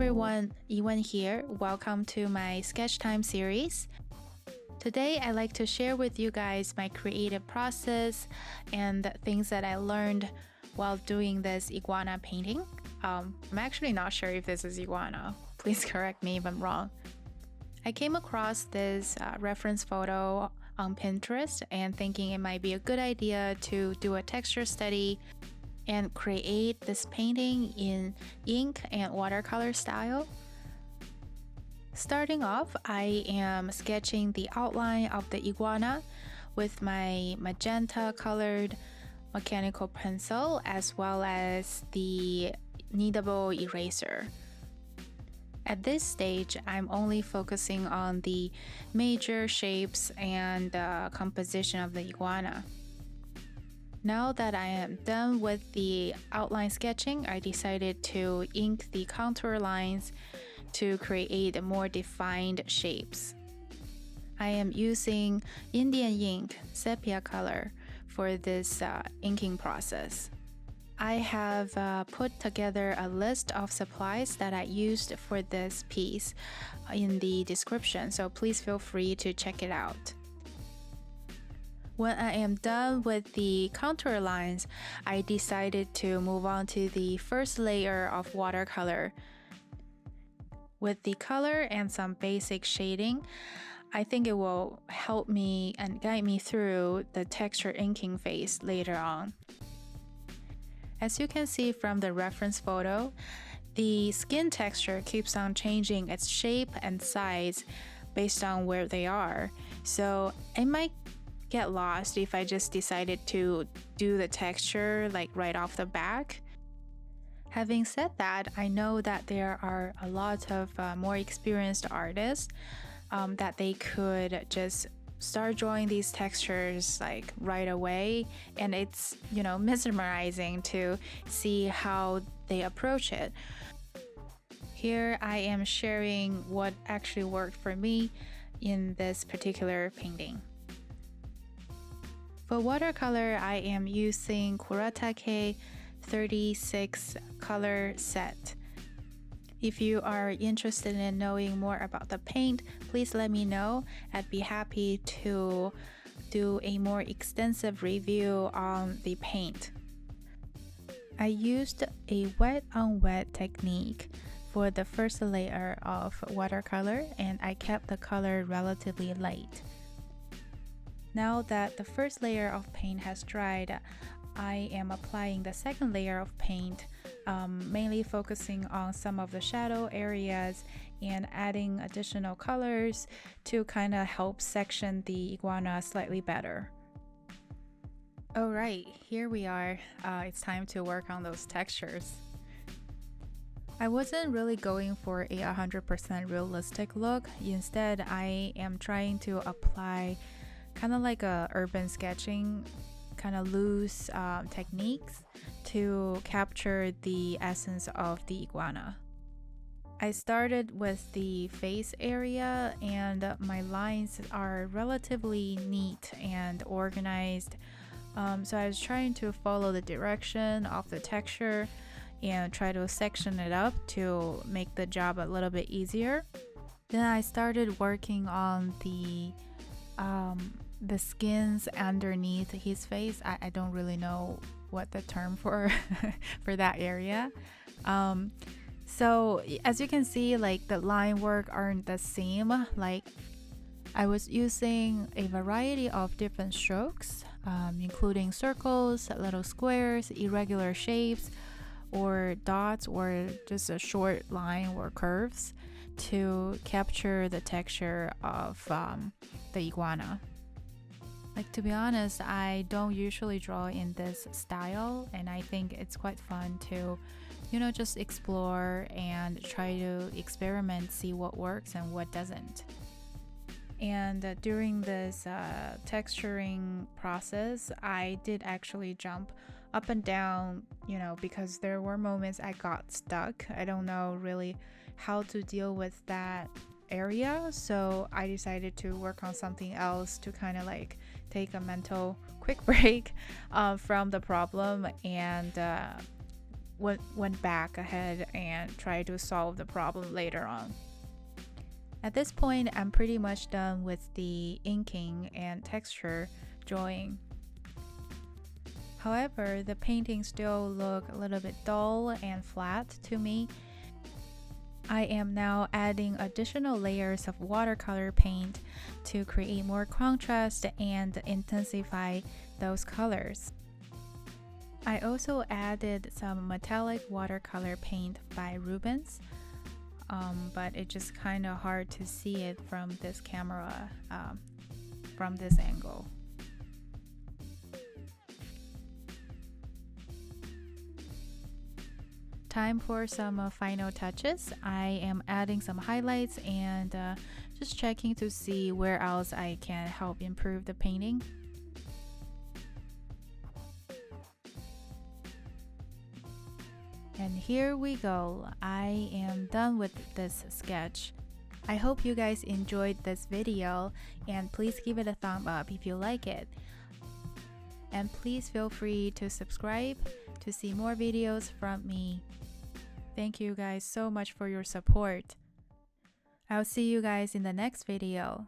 everyone, Iguana here. Welcome to my sketch time series. Today I'd like to share with you guys my creative process and things that I learned while doing this iguana painting. I'm actually not sure if this is iguana. Please correct me if I'm wrong. I came across this reference photo on Pinterest and thinking it might be a good idea to do a texture study and create this painting in ink and watercolor style. Starting off, I am sketching the outline of the iguana with my magenta-colored mechanical pencil as well as the kneadable eraser. At this stage, I'm only focusing on the major shapes and composition of the iguana. Now that I am done with the outline sketching, I decided to ink the contour lines to create more defined shapes. I am using Indian ink, Sepia color, for this inking process. I have put together a list of supplies that I used for this piece in the description, so please feel free to check it out. When I am done with the contour lines, I decided to move on to the first layer of watercolor. With the color and some basic shading, I think it will help me and guide me through the texture inking phase later on. As you can see from the reference photo, the skin texture keeps on changing its shape and size based on where they are, so it might get lost if I just decided to do the texture like right off the back. Having said that, I know that there are a lot of more experienced artists that they could just start drawing these textures like right away, and it's mesmerizing to see how they approach it. Here I am sharing what actually worked for me in this particular painting. For watercolor, I am using Kuretake 36 color set. If you are interested in knowing more about the paint, please let me know. I'd be happy to do a more extensive review on the paint. I used a wet on wet technique for the first layer of watercolor, and I kept the color relatively light. Now that the first layer of paint has dried, I am applying the second layer of paint, mainly focusing on some of the shadow areas and adding additional colors to kind of help section the iguana slightly better. Alright, here we are. It's time to work on those textures. I wasn't really going for a 100% realistic look. Instead, I am trying to apply kind of like a urban sketching, kind of loose techniques to capture the essence of the iguana. I started with the face area, and my lines are relatively neat and organized. So I was trying to follow the direction of the texture and try to section it up to make the job a little bit easier. Then I started working on the skins underneath his face. I don't really know what the term for for that area. So as you can see, like the line work aren't the same. Like I was using a variety of different strokes, including circles, little squares, irregular shapes, or dots, or just a short line or curves to capture the texture of the iguana. Like, to be honest, I don't usually draw in this style, and I think it's quite fun to, just explore and try to experiment, see what works and what doesn't. And during this texturing process, I did actually jump up and down, because there were moments I got stuck. I don't know really how to deal with that area, so I decided to work on something else to kind of like take a mental quick break from the problem and went back ahead and tried to solve the problem later on. At this point, I'm pretty much done with the inking and texture drawing. However, the paintings still look a little bit dull and flat to me. I am now adding additional layers of watercolor paint to create more contrast and intensify those colors. I also added some metallic watercolor paint by Ruben's, but it's just kind of hard to see it from this camera, from this angle. Time for some final touches. I am adding some highlights and just checking to see where else I can help improve the painting. And here we go. I am done with this sketch. I hope you guys enjoyed this video, and please give it a thumb up if you like it. And please feel free to subscribe to see more videos from me. Thank you guys so much for your support. I'll see you guys in the next video.